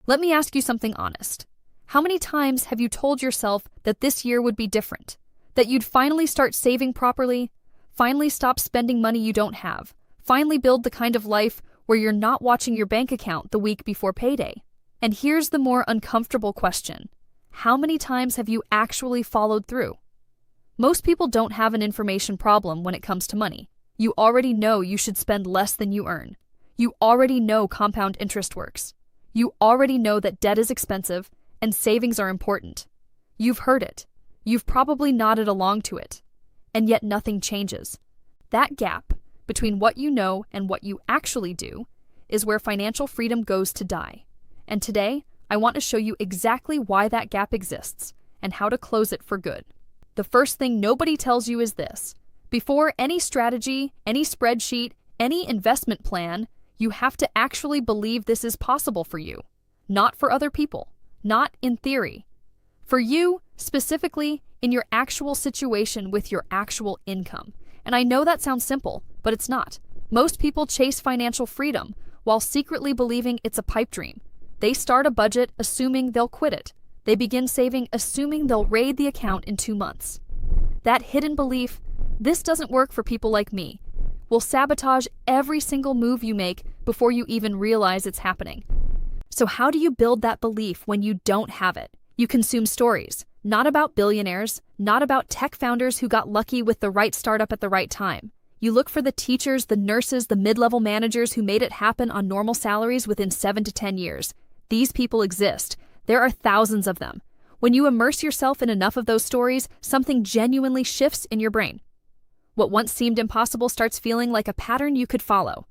Let me ask you something honest. How many times have you told yourself that this year would be different? That you'd finally start saving properly? Finally stop spending money you don't have? Finally build the kind of life where you're not watching your bank account the week before payday? And here's the more uncomfortable question. How many times have you actually followed through? Most people don't have an information problem when it comes to money. You already know you should spend less than you earn. You already know compound interest works. You already know that debt is expensive and savings are important. You've heard it. You've probably nodded along to it. And yet nothing changes. That gap between what you know and what you actually do is where financial freedom goes to die. And today, I want to show you exactly why that gap exists and how to close it for good. The first thing nobody tells you is this. Before any strategy, any spreadsheet, any investment plan, you have to actually believe this is possible for you. Not for other people. Not in theory. For you, specifically, in your actual situation with your actual income. And I know that sounds simple, but it's not. Most people chase financial freedom while secretly believing it's a pipe dream. They start a budget assuming they'll quit it. They begin saving assuming they'll raid the account in 2 months. That hidden belief, this doesn't work for people like me, will sabotage every single move you make before you even realize it's happening. So how do you build that belief when you don't have it? You consume stories, not about billionaires, not about tech founders who got lucky with the right startup at the right time. You look for the teachers, the nurses, the mid-level managers who made it happen on normal salaries within 7 to 10 years. These people exist. There are thousands of them. When you immerse yourself in enough of those stories, something genuinely shifts in your brain. What once seemed impossible starts feeling like a pattern you could follow.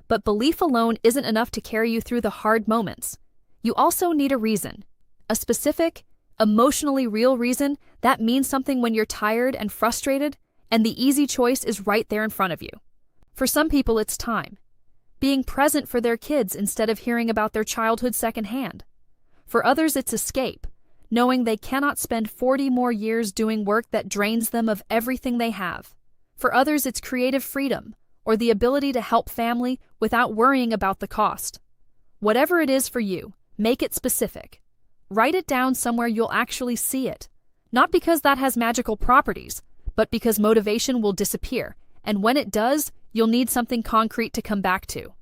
But belief alone isn't enough to carry you through the hard moments. You also need a reason. A specific, emotionally real reason that means something when you're tired and frustrated, and the easy choice is right there in front of you. For some people, it's time. Being present for their kids instead of hearing about their childhood secondhand. For others, it's escape, knowing they cannot spend 40 more years doing work that drains them of everything they have. For others, it's creative freedom, or the ability to help family without worrying about the cost. Whatever it is for you, make it specific. Write it down somewhere you'll actually see it. Not because that has magical properties, but because motivation will disappear, and when it does, you'll need something concrete to come back to.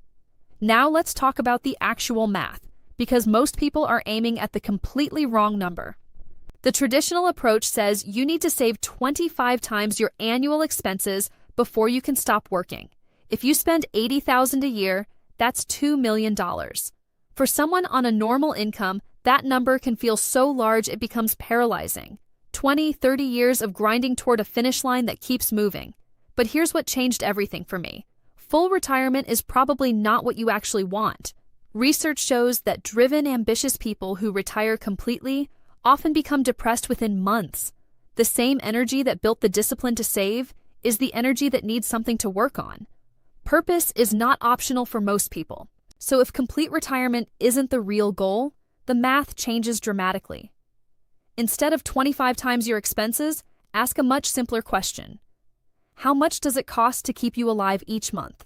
Now let's talk about the actual math, because most people are aiming at the completely wrong number. The traditional approach says you need to save 25 times your annual expenses before you can stop working. If you spend $80,000 a year, that's $2 million. For someone on a normal income, that number can feel so large it becomes paralyzing. 20, 30 years of grinding toward a finish line that keeps moving. But here's what changed everything for me. Full retirement is probably not what you actually want. Research shows that driven, ambitious people who retire completely often become depressed within months. The same energy that built the discipline to save is the energy that needs something to work on. Purpose is not optional for most people. So if complete retirement isn't the real goal, the math changes dramatically. Instead of 25 times your expenses, ask a much simpler question. How much does it cost to keep you alive each month?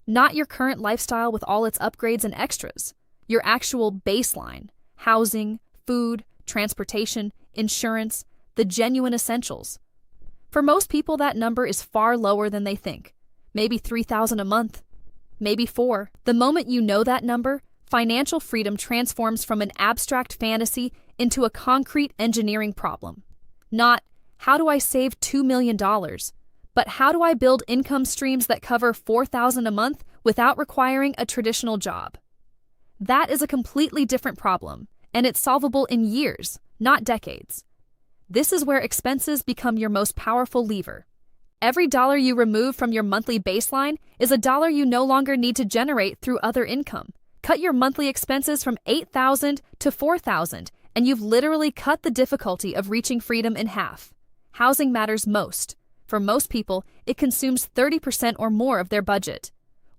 Not your current lifestyle with all its upgrades and extras. Your actual baseline, housing, food, transportation, insurance, the genuine essentials. For most people, that number is far lower than they think. Maybe $3,000 a month, maybe $4,000. The moment you know that number, financial freedom transforms from an abstract fantasy into a concrete engineering problem. Not, how do I save $2 million? But how do I build income streams that cover $4,000 a month without requiring a traditional job? That is a completely different problem, and it's solvable in years, not decades. This is where expenses become your most powerful lever. Every dollar you remove from your monthly baseline is a dollar you no longer need to generate through other income. Cut your monthly expenses from $8,000 to $4,000, and you've literally cut the difficulty of reaching freedom in half. Housing matters most. For most people, it consumes 30% or more of their budget.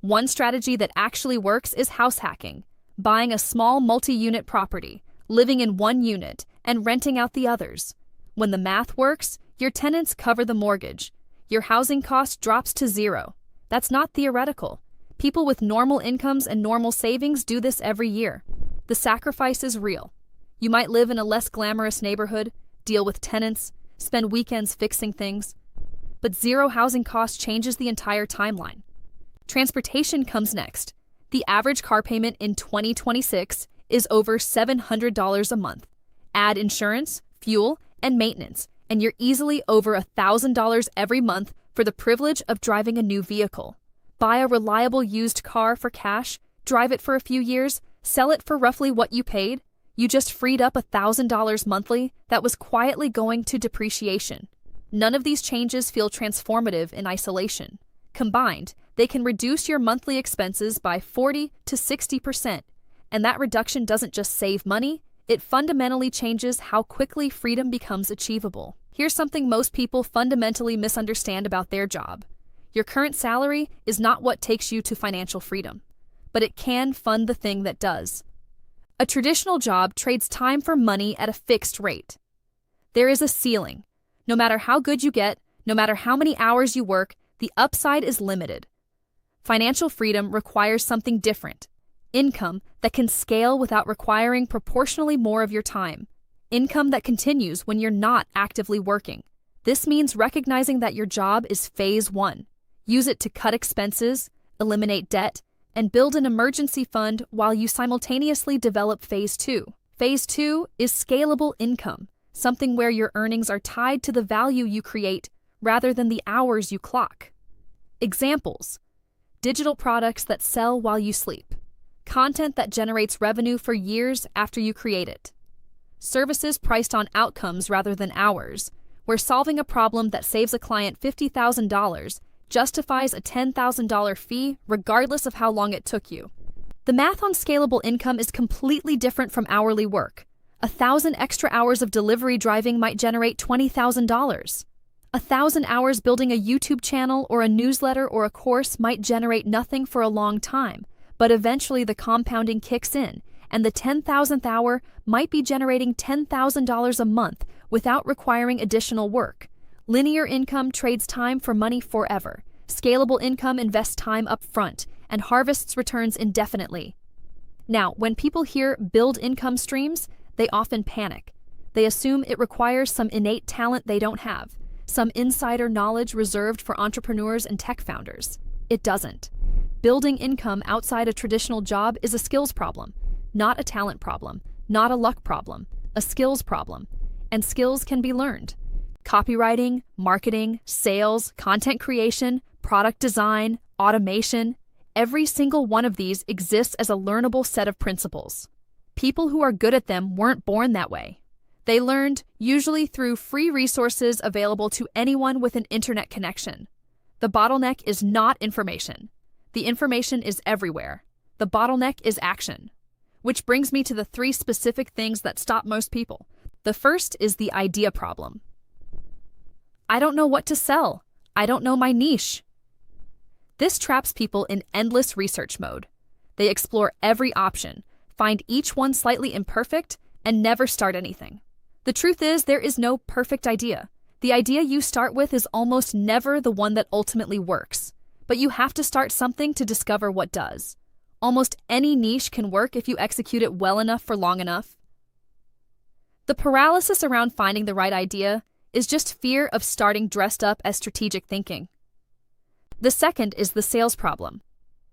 One strategy that actually works is house hacking, buying a small multi-unit property, living in one unit, and renting out the others. When the math works, your tenants cover the mortgage. Your housing cost drops to zero. That's not theoretical. People with normal incomes and normal savings do this every year. The sacrifice is real. You might live in a less glamorous neighborhood, deal with tenants, spend weekends fixing things, but zero housing cost changes the entire timeline. Transportation comes next. The average car payment in 2026 is over $700 a month. Add insurance, fuel, and maintenance, and you're easily over $1,000 every month for the privilege of driving a new vehicle. Buy a reliable used car for cash, drive it for a few years, sell it for roughly what you paid. You just freed up $1,000 monthly that was quietly going to depreciation. None of these changes feel transformative in isolation. Combined, they can reduce your monthly expenses by 40 to 60%. And that reduction doesn't just save money, it fundamentally changes how quickly freedom becomes achievable. Here's something most people fundamentally misunderstand about their job. Your current salary is not what takes you to financial freedom, but it can fund the thing that does. A traditional job trades time for money at a fixed rate. There is a ceiling. No matter how good you get, no matter how many hours you work, the upside is limited. Financial freedom requires something different. Income that can scale without requiring proportionally more of your time. Income that continues when you're not actively working. This means recognizing that your job is phase one. Use it to cut expenses, eliminate debt, and build an emergency fund while you simultaneously develop phase two. Phase two is scalable income, something where your earnings are tied to the value you create rather than the hours you clock. Examples: digital products that sell while you sleep, content that generates revenue for years after you create it, services priced on outcomes rather than hours, where solving a problem that saves a client $50,000 justifies a $10,000 fee regardless of how long it took you. The math on scalable income is completely different from hourly work. 1,000 extra hours of delivery driving might generate $20,000. 1,000 hours building a YouTube channel or a newsletter or a course might generate nothing for a long time, but eventually the compounding kicks in, and the 10,000th hour might be generating $10,000 a month without requiring additional work. Linear income trades time for money forever. Scalable income invests time up front and harvests returns indefinitely. Now, when people hear build income streams, they often panic. They assume it requires some innate talent they don't have, some insider knowledge reserved for entrepreneurs and tech founders. It doesn't. Building income outside a traditional job is a skills problem, not a talent problem, not a luck problem, a skills problem. And skills can be learned. Copywriting, marketing, sales, content creation, product design, automation, every single one of these exists as a learnable set of principles. People who are good at them weren't born that way. They learned, usually through free resources available to anyone with an internet connection. The bottleneck is not information. The information is everywhere. The bottleneck is action. Which brings me to the 3 specific things that stop most people. The first is the idea problem. I don't know what to sell. I don't know my niche. This traps people in endless research mode. They explore every option, find each one slightly imperfect, and never start anything. The truth is, there is no perfect idea. The idea you start with is almost never the one that ultimately works. But you have to start something to discover what does. Almost any niche can work if you execute it well enough for long enough. The paralysis around finding the right idea is just fear of starting dressed up as strategic thinking. The second is the sales problem.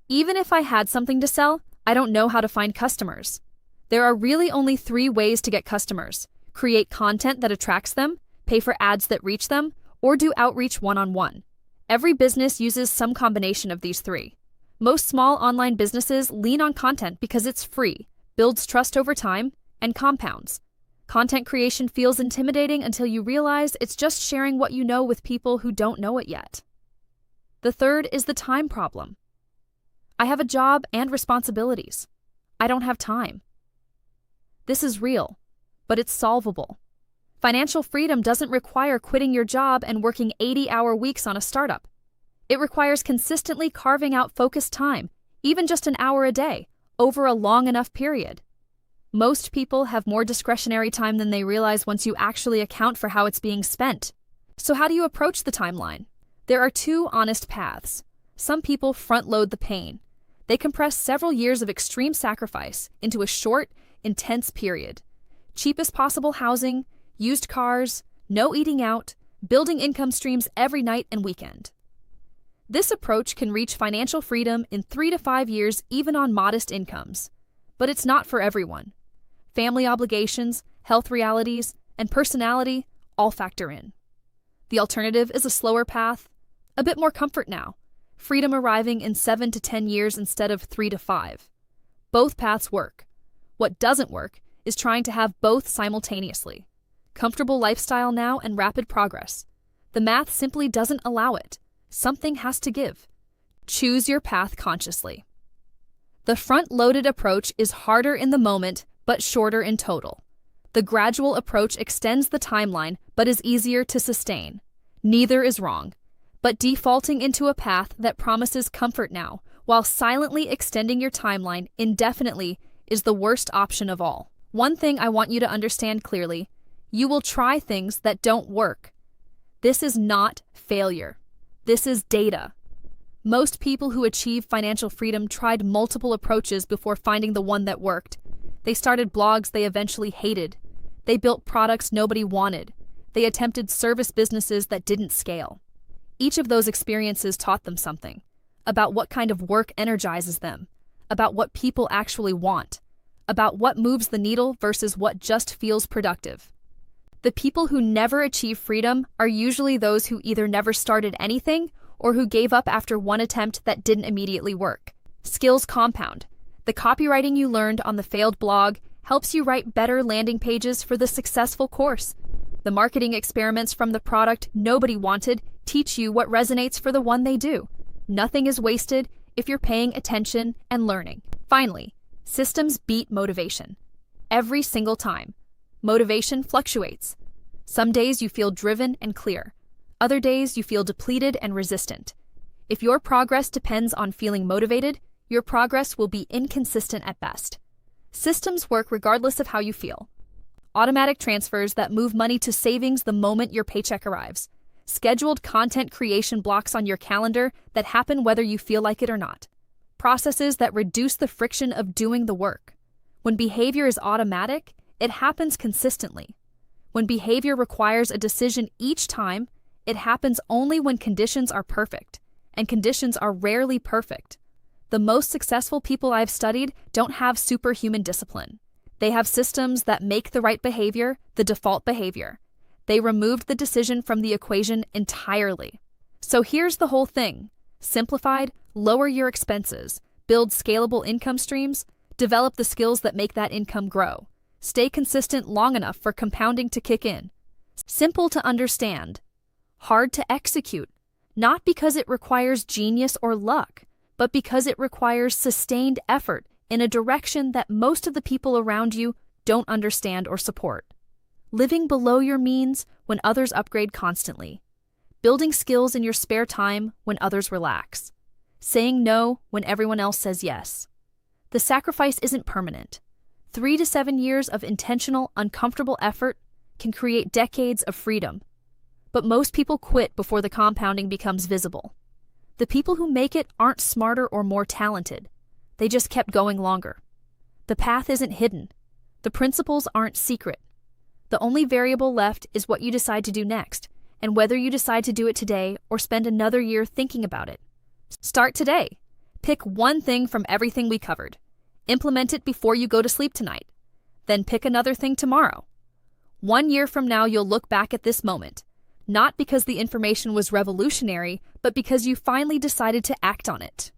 Even if I had something to sell, I don't know how to find customers. There are really only 3 ways to get customers: create content that attracts them, pay for ads that reach them, or do outreach one-on-one. Every business uses some combination of these 3. Most small online businesses lean on content because it's free, builds trust over time, and compounds. Content creation feels intimidating until you realize it's just sharing what you know with people who don't know it yet. The third is the time problem. I have a job and responsibilities. I don't have time. This is real, but it's solvable. Financial freedom doesn't require quitting your job and working 80-hour weeks on a startup. It requires consistently carving out focused time, even just an hour a day, over a long enough period. Most people have more discretionary time than they realize once you actually account for how it's being spent. So how do you approach the timeline? There are 2 honest paths. Some people front-load the pain. They compress several years of extreme sacrifice into a short, intense period. Cheapest possible housing, used cars, no eating out, building income streams every night and weekend. This approach can reach financial freedom in 3 to 5 years even on modest incomes. But it's not for everyone. Family obligations, health realities, and personality all factor in. The alternative is a slower path, a bit more comfort now, freedom arriving in 7 to 10 years instead of 3 to 5. Both paths work. What doesn't work is trying to have both simultaneously. Comfortable lifestyle now and rapid progress. The math simply doesn't allow it. Something has to give. Choose your path consciously. The front-loaded approach is harder in the moment, but shorter in total. The gradual approach extends the timeline, but is easier to sustain. Neither is wrong. But defaulting into a path that promises comfort now, while silently extending your timeline indefinitely, is the worst option of all. One thing I want you to understand clearly: you will try things that don't work. This is not failure. This is data. Most people who achieve financial freedom tried multiple approaches before finding the one that worked. They started blogs they eventually hated. They built products nobody wanted. They attempted service businesses that didn't scale. Each of those experiences taught them something about what kind of work energizes them, about what people actually want, about what moves the needle versus what just feels productive. The people who never achieve freedom are usually those who either never started anything or who gave up after one attempt that didn't immediately work. Skills compound. The copywriting you learned on the failed blog helps you write better landing pages for the successful course. The marketing experiments from the product nobody wanted teach you what resonates for the one they do. Nothing is wasted if you're paying attention and learning. Finally, systems beat motivation. Every single time. Motivation fluctuates. Some days you feel driven and clear. Other days you feel depleted and resistant. If your progress depends on feeling motivated, your progress will be inconsistent at best. Systems work regardless of how you feel. Automatic transfers that move money to savings the moment your paycheck arrives. Scheduled content creation blocks on your calendar that happen whether you feel like it or not. Processes that reduce the friction of doing the work. When behavior is automatic, it happens consistently. When behavior requires a decision each time, it happens only when conditions are perfect, and conditions are rarely perfect. The most successful people I've studied don't have superhuman discipline. They have systems that make the right behavior the default behavior. They removed the decision from the equation entirely. So here's the whole thing. Simplified, lower your expenses, build scalable income streams, develop the skills that make that income grow. Stay consistent long enough for compounding to kick in. Simple to understand. Hard to execute. Not because it requires genius or luck, but because it requires sustained effort in a direction that most of the people around you don't understand or support. Living below your means when others upgrade constantly. Building skills in your spare time when others relax. Saying no when everyone else says yes. The sacrifice isn't permanent. 3 to 7 years of intentional, uncomfortable effort can create decades of freedom. But most people quit before the compounding becomes visible. The people who make it aren't smarter or more talented. They just kept going longer. The path isn't hidden. The principles aren't secret. The only variable left is what you decide to do next, and whether you decide to do it today or spend another year thinking about it. Start today. Pick one thing from everything we covered. Implement it before you go to sleep tonight. Then pick another thing tomorrow. 1 year from now, you'll look back at this moment, not because the information was revolutionary, but because you finally decided to act on it.